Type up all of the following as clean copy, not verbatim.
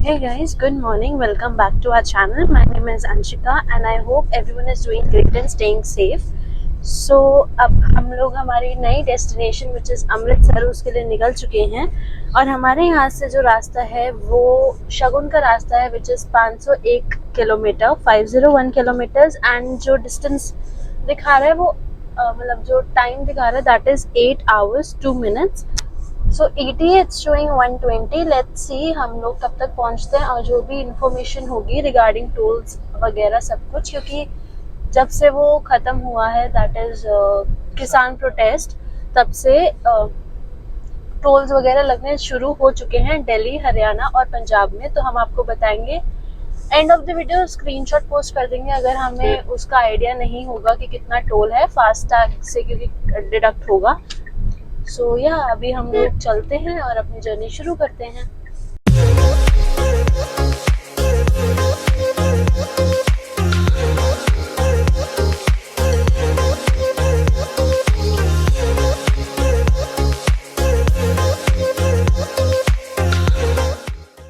Hey guys, good morning. Welcome back to our channel. My name is Anshika and I hope everyone is doing great and staying safe. So अब हम लोग हमारी नई destination which is Amritsar उसके लिए निकल चुके हैं और हमारे यहाँ से जो रास्ता है वो शगुन का रास्ता है which is 501 kilometre 501 kilometres and जो डिस्टेंस दिखा रहा है वो मतलब जो टाइम दिखा रहा है that is 8 hours 2 minutes. So ETA it's showing 120. Let's see हम लोग कब तक पहुंचते हैं और जो भी इंफॉर्मेशन होगी रिगार्डिंग टोल्स वगैरह सब कुछ, क्योंकि जब से वो ख़त्म हुआ है दैट इज़ किसान प्रोटेस्ट, तब से टोल्स वगैरह लगने शुरू हो चुके हैं दिल्ली, हरियाणा और पंजाब में. तो हम आपको बताएंगे and of the video. Screenshot post कर देंगे अगर हमें उसका आइडिया नहीं होगा कि कितना टोल है फास्टैग से, क्योंकि डिडक्ट होगा. सो या अभी हम लोग चलते हैं और अपनी जर्नी शुरू करते हैं.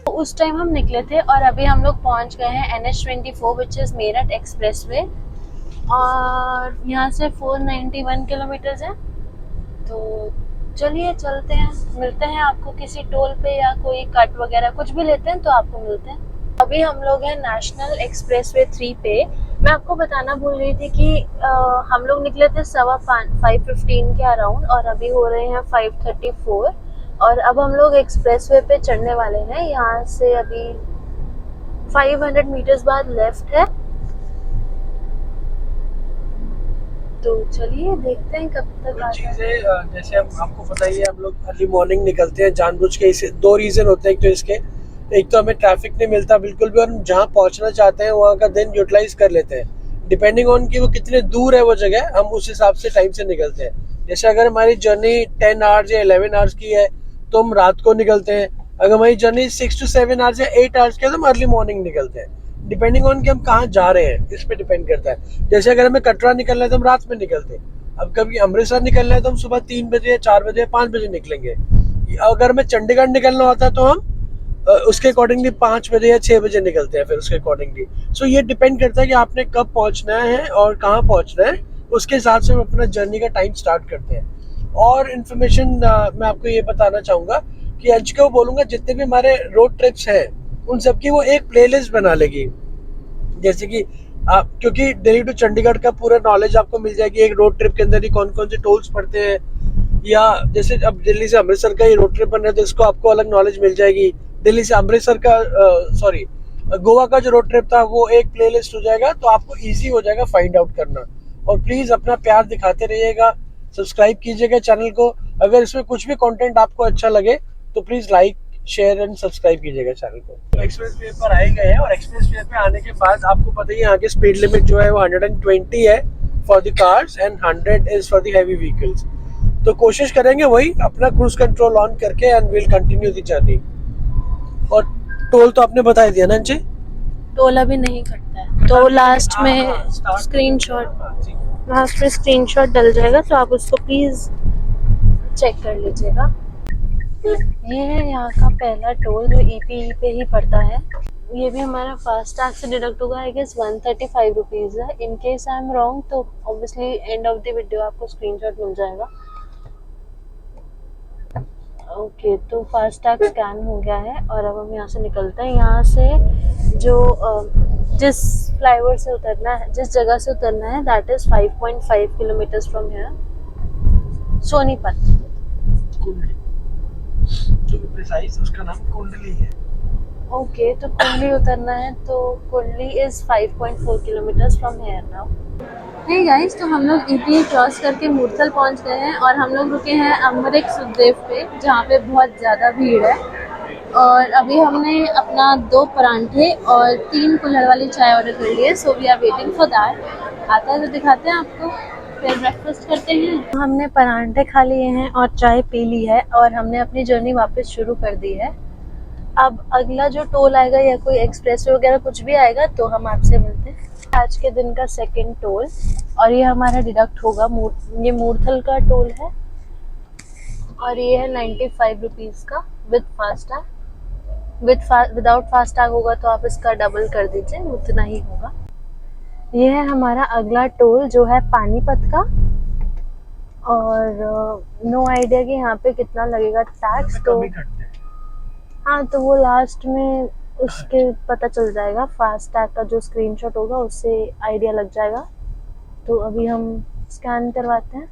उस टाइम हम निकले थे और अभी हम लोग पहुंच गए हैं NH24 which is Meerut express way और यहाँ से 491 किलोमीटर्स है. तो चलिए चलते हैं, मिलते हैं आपको किसी टोल पे या कोई कट वगैरह कुछ भी लेते हैं तो आपको मिलते हैं. अभी हम लोग हैं नेशनल एक्सप्रेसवे 3 पे. मैं आपको बताना भूल रही थी कि हम लोग निकले थे 5:15 के अराउंड और अभी हो रहे हैं 5:34 और अब हम लोग एक्सप्रेसवे पे चढ़ने वाले हैं. यहाँ से अभी 500 मीटर्स बाद लेफ्ट है. तो चलिए देखते हैं कब तक कुछ चीज़ें जैसे हम आपको पता ही है, हम लोग अर्ली मॉर्निंग निकलते हैं जानबूझ के. इसे दो रीज़न होते हैं. एक तो इसके, एक तो हमें ट्रैफिक नहीं मिलता बिल्कुल भी और हम जहाँ पहुँचना चाहते हैं वहाँ का दिन यूटिलाइज कर लेते हैं. डिपेंडिंग ऑन कि वो कितने दूर है वो जगह, हम उस हिसाब से टाइम से निकलते हैं. जैसे अगर हमारी जर्नी 10 आवर्स या 11 आवर्स की है तो हम रात को निकलते हैं. अगर हमारी जर्नी 6 to 7 आवर्स या 8 आवर्स की है तो हम अर्ली मॉर्निंग निकलते हैं. डिपेंडिंग ऑन कि हम कहाँ जा रहे हैं इस पे डिपेंड करता है. जैसे अगर हमें कटरा निकलना है तो हम रात में निकलते हैं. अब कभी अमृतसर निकलना है तो हम सुबह 3 बजे या 4 बजे या 5 बजे निकलेंगे. अगर हमें चंडीगढ़ निकलना होता है तो हम उसके अकॉर्डिंगली 5 बजे या 6 बजे निकलते हैं फिर उसके अकॉर्डिंगली. सो ये डिपेंड करता है कि आपने कब पहुंचना है और कहाँ पहुंचना है. उसके हिसाब से हम अपना जर्नी का टाइम स्टार्ट करते हैं. और इन्फॉर्मेशन मैं आपको ये बताना चाहूँगा कि आज को बोलूँगा जितने भी हमारे रोड ट्रिप्स हैं उन सबकी वो एक प्लेलिस्ट बना लेगी. जैसे कि आप, क्योंकि दिल्ली टू चंडीगढ़ का पूरा नॉलेज आपको मिल जाएगी एक रोड ट्रिप के अंदर ही कौन कौन से टोल्स पड़ते हैं. या जैसे अब दिल्ली से अमृतसर का ही रोड ट्रिप बन रहा है तो इसको आपको अलग नॉलेज मिल जाएगी. दिल्ली से अमृतसर का सॉरी गोवा का जो रोड ट्रिप था वो एक प्लेलिस्ट हो जाएगा तो आपको इजी हो जाएगा फाइंड आउट करना. और प्लीज अपना प्यार दिखाते रहिएगा, सब्सक्राइब कीजिएगा चैनल को. अगर इसमें कुछ भी कंटेंट आपको अच्छा लगे तो please like share and subscribe कीजिएगा चैनल को. एक्सप्रेस वे पर आए गए हैं और एक्सप्रेस वे पे आने के बाद आपको पता ही है आगे स्पीड लिमिट जो है वो 120 है for the cars and 100 is for the heavy vehicles. तो कोशिश करेंगे वही अपना क्रूज कंट्रोल ऑन करके and will continue the journey. और टोल तो आपने बता दिया ना जी. टोल अभी नहीं कटता है तो लास्ट में स्क्रीनशॉट डल जाएगा तो आप उसको प्लीज चेक कर लीजिएगा. ये है यहाँ का पहला टोल जो EPE पे ही पड़ता है. ये भी हमारा फास्टैग से डिडक्ट होगा. आई गेस 135 रुपीज़ है. In case I am wrong तो obviously end of the video आपको स्क्रीनशॉट मिल जाएगा. ओके तो फास्टैग स्कैन हो गया है और अब हम यहाँ से निकलते हैं. यहाँ से जो जिस फ्लाईओवर से उतरना है, जिस जगह से उतरना है that is 5.5 kilometres from here Sonipat. जो भी प्रिसाइज उसका नाम कुंडली है. ओके तो कुंडली उतरना है तो Kundli is 5.4 kilometres from here now. Hey guys, तो हम लोग EPE क्रॉस करके मूर्थल पहुंच गए हैं और हम लोग रुके हैं अमरिक सुखदेव पे जहाँ पे बहुत ज़्यादा भीड़ है. और अभी हमने अपना 2 परांठे और 3 कुल्हड़ वाली चाय ऑर्डर कर ली है. So we are waiting for that. आता है तो दिखाते हैं आपको, फिर ब्रेकफास्ट करते हैं. हमने परांठे खा लिए हैं और चाय पी ली है और हमने अपनी जर्नी वापस शुरू कर दी है. अब अगला जो टोल आएगा या कोई एक्सप्रेस वगैरह कुछ भी आएगा तो हम आपसे मिलते हैं. आज के दिन का सेकंड टोल और ये हमारा डिडक्ट होगा. ये मूर्थल का टोल है और ये है 95 रुपीज़ का विद फास्टैग. विदाउट फास्टैग होगा तो आप इसका डबल कर दीजिए, उतना ही होगा। ये है हमारा अगला टोल जो है पानीपत का, और नो आइडिया कि यहाँ पे कितना लगेगा टैक्स। तो हाँ, तो वो लास्ट में उसके पता चल जाएगा, फास्टैग का जो स्क्रीनशॉट होगा उससे आइडिया लग जाएगा। तो अभी हम स्कैन करवाते हैं।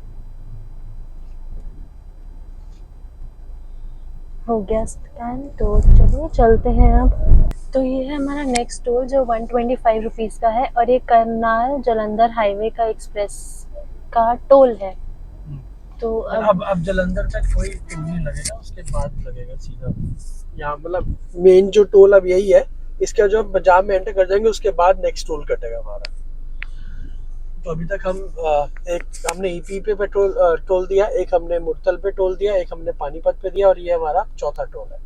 हो गया स्कैन, तो चलिए चलते हैं अब। तो ये है हमारा नेक्स्ट टोल जो 125 रुपीज़ का है, और ये करनाल जालंधर हाईवे का एक्सप्रेस का टोल है। तो अब जालंधर तक कोई टोल नहीं लगेगा, उसके बाद लगेगा सीधा यहाँ, मतलब मेन जो टोल अब यही है। इसके जो हम पंजाब में एंटर कर जाएंगे उसके बाद नेक्स्ट टोल कटेगा हमारा। तो अभी तक हम एक हमने ईपी पे पेट्रोल टोल दिया, एक हमने मुरतल पे टोल दिया, एक हमने पानीपत पे दिया, और ये हमारा चौथा टोल है।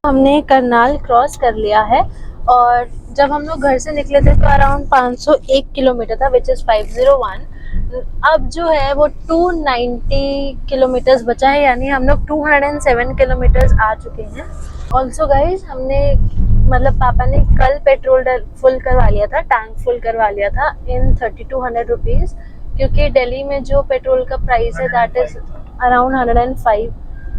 हमने करनाल क्रॉस कर लिया है, और जब हम लोग घर से निकले थे तो अराउंड 501 किलोमीटर था, विच इज़ 501। अब जो है वो 290 किलोमीटर्स बचा है, यानी हम लोग 207 किलोमीटर्स आ चुके हैं। ऑल्सो गाइज, हमने मतलब पापा ने कल पेट्रोल फुल करवा लिया था, टैंक फुल करवा लिया था इन 3200 रुपीज़, क्योंकि दिल्ली में जो पेट्रोल का प्राइस है दैट इज़ अराउंड 105।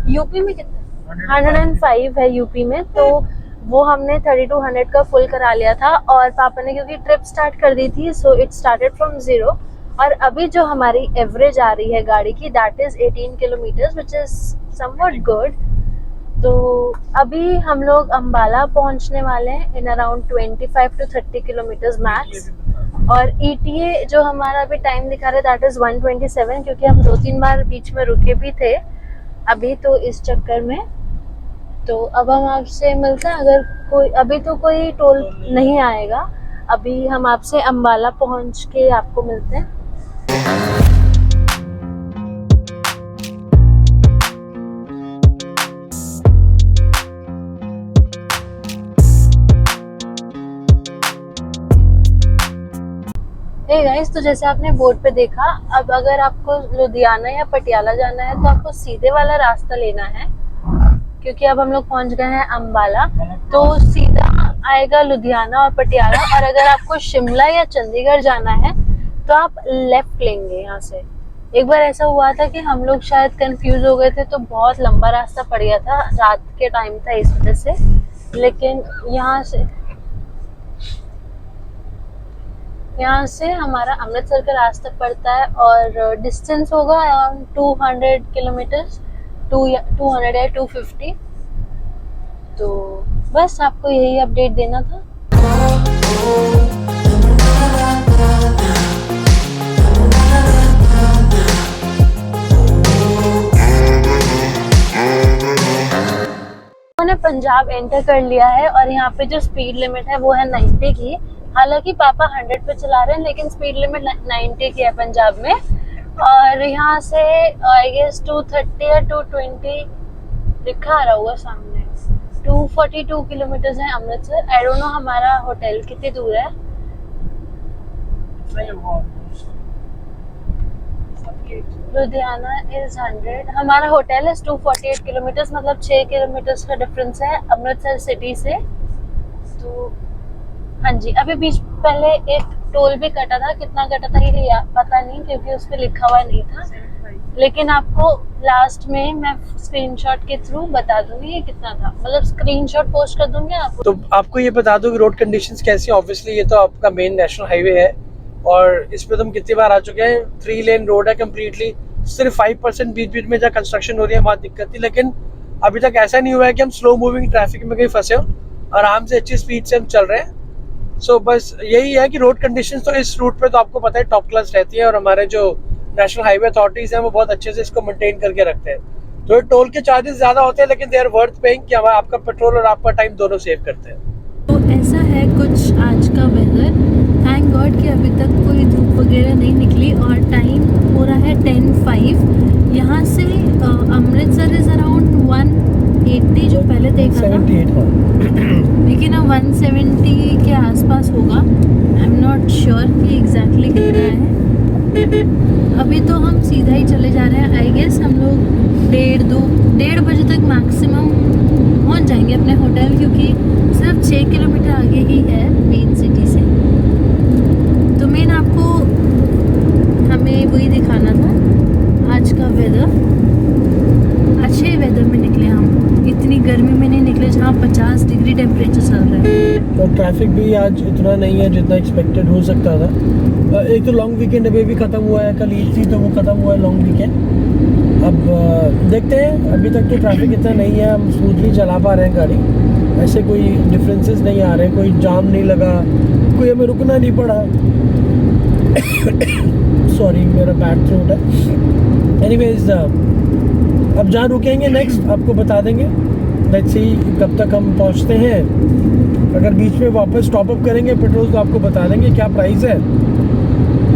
यूपी में कितना? 105 है यूपी में। तो वो हमने 3200 का फुल करा लिया था, और पापा ने क्योंकि ट्रिप स्टार्ट कर दी थी, सो इट स्टार्टेड फ्रॉम 0। और अभी जो हमारी एवरेज आ रही है गाड़ी की that is 18 kilometres, which is somewhat good. तो अभी हम लोग अम्बाला पहुंचने वाले हैं in around 25 to 30 kilometres max. और ETA जो हमारा अभी टाइम दिखा रहा है दैट इज 127, क्योंकि हम 2-3 बार बीच में रुके भी थे अभी, तो इस चक्कर में। तो अब हम आपसे मिलते हैं, अगर कोई अभी तो कोई टोल नहीं आएगा, अभी हम आपसे अम्बाला पहुंच के आपको मिलते हैं। हे गाइस, तो जैसे आपने बोर्ड पे देखा, अब अगर आपको लुधियाना या पटियाला जाना है तो आपको सीधे वाला रास्ता लेना है, क्योंकि अब हम लोग पहुंच गए हैं अम्बाला। तो सीधा आएगा लुधियाना और पटियाला, और अगर आपको शिमला या चंडीगढ़ जाना है तो आप लेफ्ट लेंगे यहाँ से। एक बार ऐसा हुआ था कि हम लोग शायद कंफ्यूज हो गए थे, तो बहुत लंबा रास्ता पड़ गया था, रात के टाइम था इस वजह से। लेकिन यहाँ से हमारा अमृतसर का रास्ता पड़ता है, और डिस्टेंस होगा अराउंड 200 किलोमीटर्स, 200 या 250। तो बस आपको यही अपडेट देना था। मैंने पंजाब एंटर कर लिया है, और यहाँ पे जो स्पीड लिमिट है वो है 90 की। हालांकि पापा 100 पे चला रहे हैं, लेकिन स्पीड लिमिट 90 की है पंजाब में। और यहाँ से आई गेस 230 या 220 लिखा आ रहा होगा सामने। 242 किलोमीटर है अमृतसर। आई डोंट नो हमारा होटल कितनी दूर है। लुधियाना इज 100, हमारा होटल है 248 किलोमीटर, मतलब 6 किलोमीटर का डिफरेंस है अमृतसर सिटी से। तो हाँ जी, अभी बीच पहले एक टोल भी कटा था, कितना कटा था ये पता नहीं, क्योंकि उस पर लिखा हुआ नहीं था। लेकिन आपको लास्ट में मैं स्क्रीनशॉट के थ्रू बता दूंगी ये कितना था, मतलब स्क्रीनशॉट पोस्ट कर दूंगी आपको। तो आपको ये बता दूं कि रोड कंडीशंस कैसी है। ऑब्वियसली ये तो आपका मेन नेशनल हाईवे है, और इस पे तो हम कितनी बार आ चुके हैं। 3 लेन रोड है कम्प्लीटली, सिर्फ 5% बीच बीच में जहाँ कंस्ट्रक्शन हो रही है वहाँ दिक्कत थी। लेकिन अभी तक ऐसा नहीं हुआ है कि हम स्लो मूविंग ट्रैफिक में कहीं फंसे हो, आराम से अच्छी स्पीड से हम चल रहे हैं। सो बस यही है कि रोड कंडीशंस तो इस रूट पे तो आपको पता है टॉप क्लास रहती है, और हमारे जो नेशनल हाईवे अथॉरिटीज हैं वो बहुत अच्छे से इसको मेंटेन करके रखते हैं। तो टोल के चार्जेस ज्यादा होते हैं, लेकिन दे आर वर्थ पेइंग, कि हमारा आपका पेट्रोल और आपका टाइम दोनों सेव करते हैं। तो ऐसा है कुछ आज का वेदर। थैंक गॉड कि अभी तक कोई धूप वगैरह नहीं निकली, और टाइम हो रहा है 10:05। यहाँ से अमृतसर इज अराउंड 180 जो पहले देखा था, 78 लेकिन अब 170 के आसपास होगा। आई एम नॉट श्योर कि एग्जैक्टली कितना है। अभी तो हम सीधा ही चले जा रहे हैं। आई गेस हम लोग 1:30 बजे तक मैक्सिमम पहुंच जाएंगे अपने होटल, क्योंकि सिर्फ 6 किलोमीटर आगे ही है मेन सिटी से। तो मेन आपको हमें वही दिखाना था, आज का वेदर। अच्छे वेदर में निकले हम, इतनी गर्मी में नहीं निकले जहाँ 50 डिग्री टेम्परेचर चल रहा है। और ट्रैफिक भी आज इतना नहीं है जितना एक्सपेक्टेड हो सकता था। एक तो लॉन्ग वीकेंड अभी भी ख़त्म हुआ है, कल ईद थी तो वो ख़त्म हुआ है लॉन्ग वीकेंड। अब देखते हैं, अभी तक तो ट्रैफिक इतना नहीं है, हम स्मूथली चला पा रहे हैं गाड़ी, ऐसे कोई डिफरेंसेस नहीं आ रहे, कोई जाम नहीं लगा, कोई हमें रुकना नहीं पड़ा। सॉरी मेरा बैड थ्रोट है। एनीवेज अब जहाँ रुकेंगे नेक्स्ट आपको बता देंगे। लेट्स सी कब तक हम पहुँचते हैं। अगर बीच में वापस टॉप अप करेंगे पेट्रोल तो आपको बता देंगे क्या प्राइस है।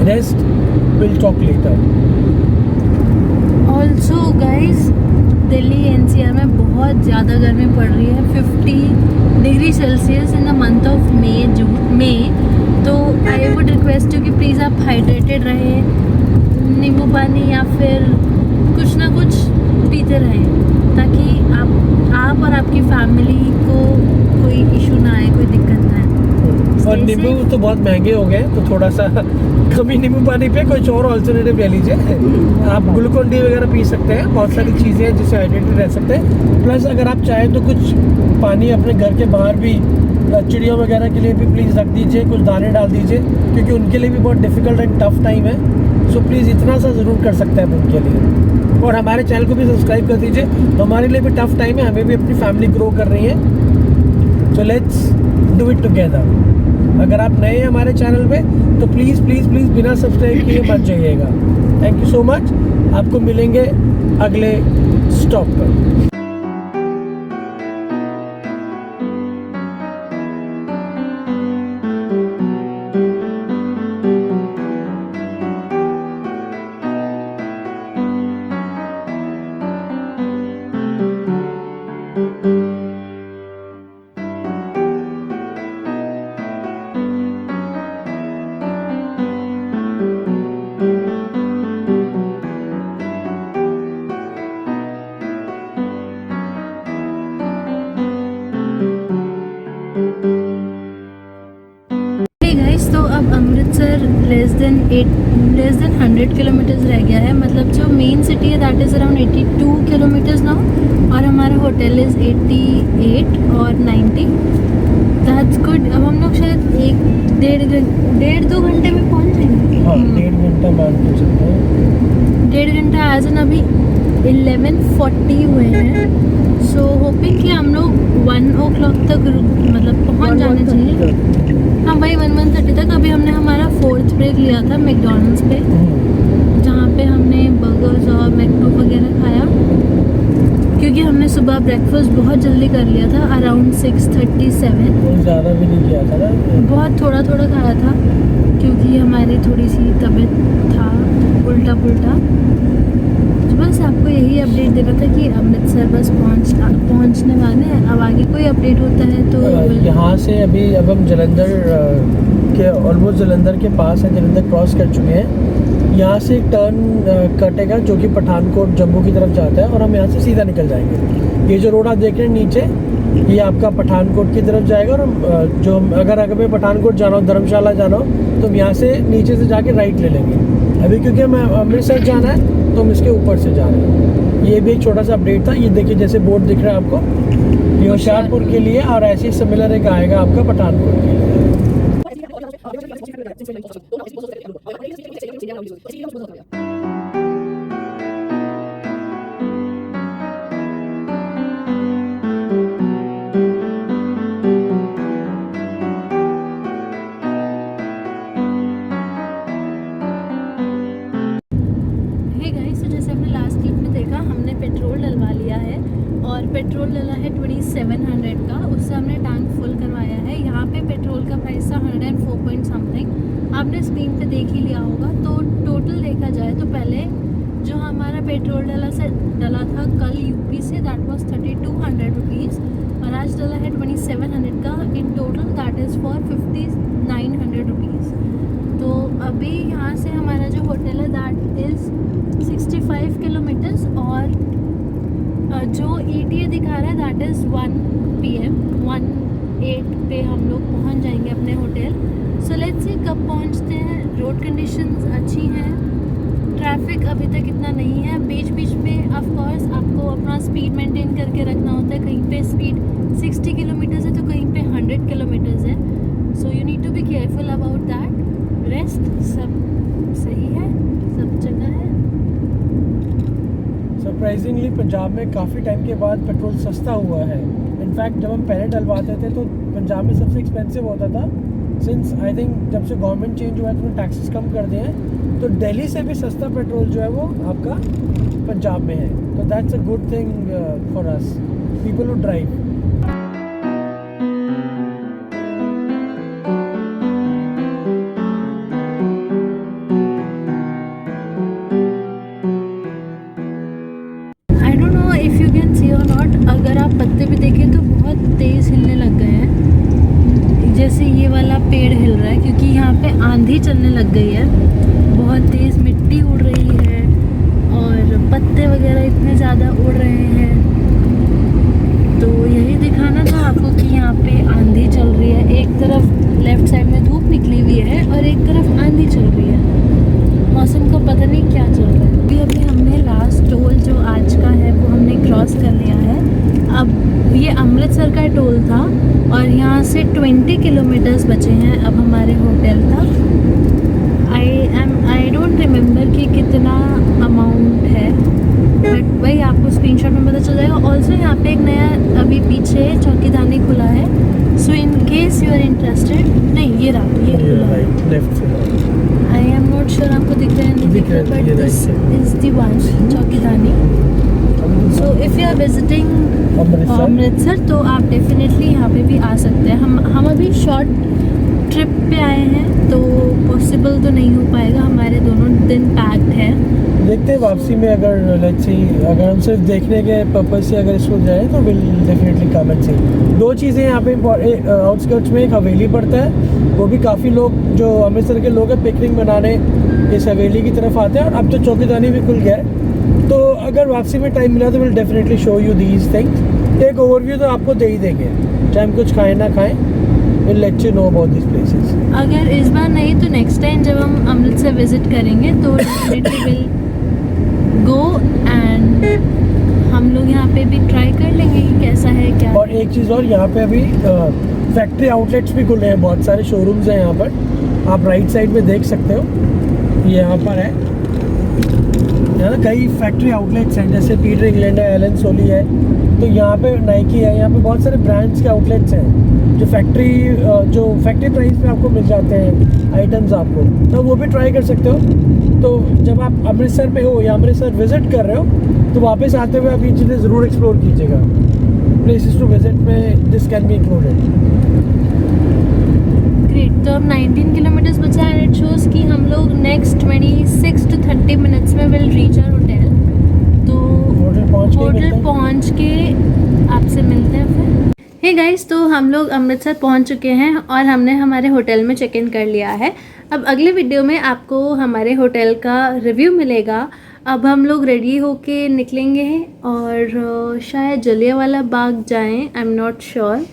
Rest will talk later. Also guys, Delhi NCR में बहुत ज़्यादा गर्मी पड़ रही है, 50 degree Celsius in the month of May. तो आई वुड रिक्वेस्ट यू कि प्लीज़ आप हाइड्रेटेड रहें, नींबू पानी या फिर कुछ ना कुछ पीते रहें, ताकि आप और आपकी फैमिली को कोई इशू ना आए, कोई दिक्कत ना आए। और नींबू तो बहुत महंगे हो गए, तो थोड़ा सा कमी नींबू पानी पे कुछ और अल्टरनेटिव ले लीजिए। आप ग्लूकोन डी वगैरह पी सकते हैं, बहुत सारी चीज़ें हैं जिससे हाइड्रेटेड रह सकते हैं। प्लस अगर आप चाहें तो कुछ पानी अपने घर के बाहर भी चिड़ियों वगैरह के लिए भी प्लीज़ रख दीजिए, कुछ दाने डाल दीजिए, क्योंकि उनके लिए भी बहुत डिफ़िकल्ट एंड टफ टाइम है। सो प्लीज़ इतना सा ज़रूर कर सकते हैं उनके लिए। और हमारे चैनल को भी सब्सक्राइब कर दीजिए, हमारे लिए भी टफ टाइम है, हमें भी अपनी फैमिली ग्रो कर रही है। So let's do it together. अगर आप नए हैं हमारे चैनल पे तो प्लीज़ प्लीज़ प्लीज़ बिना सब्सक्राइब किए मत जाइएगा। Thank you so much. आपको मिलेंगे अगले स्टॉप पर। तो अब अमृतसर लेस देन 100 किलोमीटर्स रह गया है। मतलब जो मेन सिटी है that is around 82 kilometres now, और हमारा होटल इज़ 88 और 90। That's good. अब हम लोग शायद 1-1.5-2 घंटे में पहुंच जाएंगे। हाँ, 1.5 घंटा मान के चलते हैं। 1.5 घंटा एज एन अभी 11:40 हुए हैं। सो होपिंग कि हम लोग 1 o'clock तक मतलब पहुंच जाने चाहिए। हाँ भाई 1:30 तक। अभी हमने हमारा 4th ब्रेक लिया था मैकडॉनल्ड्स पे, जहाँ पे हमने बर्गर्स और मैकडो वगैरह खाया, क्योंकि हमने सुबह ब्रेकफास्ट बहुत जल्दी कर लिया था, अराउंड 6:37। ज़्यादा भी नहीं किया था ना, बहुत थोड़ा थोड़ा खाया था, क्योंकि हमारी थोड़ी सी तबीयत था उल्टा पुल्टा। तो बस आपको यही अपडेट देना था कि अमृतसर बस पहुंचने वाले हैं। अब आगे कोई अपडेट होता है तो यहाँ से अब हम जलंधर के ऑलमोस्ट जलंधर के पास है, जलंधर क्रॉस कर चुके हैं। यहाँ से एक टर्न कटेगा जो कि पठानकोट जम्मू की तरफ जाता है, और हम यहाँ से सीधा निकल जाएंगे। ये जो रोड आप देख रहे हैं नीचे, ये आपका पठानकोट की तरफ जाएगा। और हम अगर हमें पठानकोट जाना हो, धर्मशाला जाना हो, तो हम यहाँ से नीचे से जाके राइट ले लेंगे। अभी क्योंकि हमें अमृतसर जाना है तो हम इसके ऊपर से जा रहे हैं। ये भी एक छोटा सा अपडेट था। ये देखिए जैसे बोर्ड दिख रहा है आपको, ये होशियारपुर के लिए, और ऐसे ही सिमिलर एक आएगा आपका पठानकोट के लिए। पेट्रोल डलवा लिया है, और पेट्रोल डला है 2700 का। उससे हमने टैंक फुल करवाया है। यहाँ पे पेट्रोल का प्राइस था 104 पॉइंट समथिंग। आपने स्क्रीन पे देख ही लिया होगा। तो टोटल देखा जाए तो पहले जो हमारा पेट्रोल डला था कल यूपी से, दैट वाज 3200 रुपीज़, और आज डला है 2700 का। In total that is for 5900 rupees. तो अभी यहाँ से हमारा जो होटल है दैट इज़ 65 किलोमीटर्स और जो ETA दिखा रहा है दैट इज़ 1 PM 1:08 पे हम लोग पहुँच जाएंगे अपने होटल। सो लेट्स सी कब पहुँचते हैं। रोड कंडीशंस अच्छी हैं, ट्रैफिक अभी तक इतना नहीं है। बीच बीच में ऑफ कोर्स आपको अपना स्पीड मेंटेन करके रखना होता है। कहीं पे स्पीड 60 किलोमीटर्स है तो कहीं पे 100 किलोमीटर्स है। So you need to be careful about that. Rest सब सही है, सब जगह है। सरप्राइजिंगली पंजाब में काफ़ी टाइम के बाद पेट्रोल सस्ता हुआ है। इनफैक्ट जब हम पहले डलवाते थे तो पंजाब में सबसे एक्सपेंसिव होता था। सिंस आई थिंक जब से गवर्नमेंट चेंज हुआ है तो टैक्सेस कम कर दिए हैं, तो दिल्ली से भी सस्ता पेट्रोल जो है वो आपका पंजाब में है। तो that's a good thing for us people who drive. I don't know if you can see और नॉट, अगर आप पत्ते भी देखें तो बहुत तेज़ हिलने लग गए हैं। जैसे ये वाला पेड़ हिल रहा है क्योंकि यहाँ पे आंधी चलने लग गई है। बहुत तेज़ मिट्टी उड़ रही है और पत्ते वगैरह इतने ज़्यादा उड़ रहे हैं। तो यही दिखाना था आपको कि यहाँ पे आंधी चल रही है। एक तरफ लेफ़्ट साइड में धूप निकली हुई है और एक तरफ आंधी चल रही है। मौसम का पता नहीं क्या चल रहा है। अभी हमने लास्ट टोल जो आज का है वो हमने क्रॉस कर लिया है। अब ये अमृतसर का टोल था और यहाँ से 20 किलोमीटर्स बचे हैं अब हमारे होटल तक। आई डोंट रिमेम्बर कि कितना अमाउंट है, बट वही आपको स्क्रीनशॉट में पता चल जाएगा। ऑल्सो यहाँ पे एक नया अभी पीछे चौकीदानी खुला है। So in case you are interested, नहीं ये रहा, ये खुला है लेफ्ट से। आई एम नॉट श्योर आपको दिख रहा है नहीं दिख रहा, but this is the one चौकीदानी। So if you are visiting Amritsar तो आप डेफिनेटली यहाँ पे भी आ सकते हैं। हम अभी शॉर्ट ट्रिप पे आए हैं तो पॉसिबल तो नहीं हो पाएगा, हमारे दोनों दिन पैक्ड हैं। देखते हैं वापसी में अगर लेट्स सी अगर हम सिर्फ देखने के पर्पज से अगर इसको जाए तो विल डेफिनेटली कम एंड सी। दो चीज़ें यहाँ पे आउटस्कर्ट्स में एक हवेली पड़ता है, वो भी काफ़ी लोग जो अमृतसर के लोग हैं पिकनिक मनाने इस हवेली की तरफ आते हैं। और अब तो चौकीदानी भी खुल गया है, तो अगर वापसी में टाइम मिला तो will definitely show you these things. एक ओवरव्यू तो आपको दे ही देंगे, चाहे हम कुछ खाएं ना खाएं, will let you know about this places. अगर इस बार नहीं तो नेक्स्ट टाइम जब हम अमृतसर विजिट करेंगे तो डेफिनेटली विल गो एंड हम लोग यहाँ पे भी ट्राई कर लेंगे कि कैसा है क्या। और एक चीज़ और, यहाँ पे अभी फैक्ट्री आउटलेट्स भी खुले हैं, बहुत सारे शोरूम्स हैं यहाँ पर। आप राइट साइड में देख सकते हो, ये यहाँ पर है ना, कई फैक्ट्री आउटलेट्स हैं, जैसे पीटर इंग्लैंड है, एलन सोली है, तो यहाँ पे नाइकी है। यहाँ पे बहुत सारे ब्रांड्स के आउटलेट्स हैं जो फैक्ट्री प्राइस पे आपको मिल जाते हैं आइटम्स आपको, तो वो भी ट्राई कर सकते हो। तो जब आप अमृतसर में हो या अमृतसर विजिट कर रहे हो तो वापस आते हुए आप ये चीज़ें ज़रूर एक्सप्लोर कीजिएगा। प्लेसेस टू विजिट में this can be included. Great. तो अब 19 किलोमीटर्स बचा है एंड इट शोज कि हम लोग नेक्स्ट 26 to 30 मिनट्स में विल रीच आवर होटल। तो होटल पहुंच के आपसे मिलते हैं फिर। हे गाइस, तो हम लोग अमृतसर पहुंच चुके हैं और हमने हमारे होटल में चेक इन कर लिया है। अब अगले वीडियो में आपको हमारे होटल का रिव्यू मिलेगा। अब हम लोग रेडी होके निकलेंगे और शायद जलियांवाला बाग जाएं, I am not sure.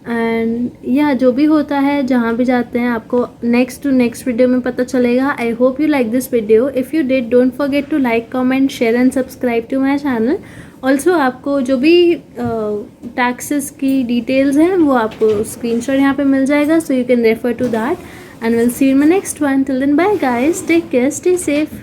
And या जो भी होता है जहाँ भी जाते हैं आपको नेक्स्ट वीडियो में पता चलेगा। I hope you like this video. If you did, don't forget to like, comment, share and subscribe to my channel. Also आपको जो भी टैक्सेस की डिटेल्स हैं वो आपको स्क्रीनशॉट यहाँ पे मिल जाएगा, so you can refer to that and will see you in my next one. Till then bye guys, take care, stay safe.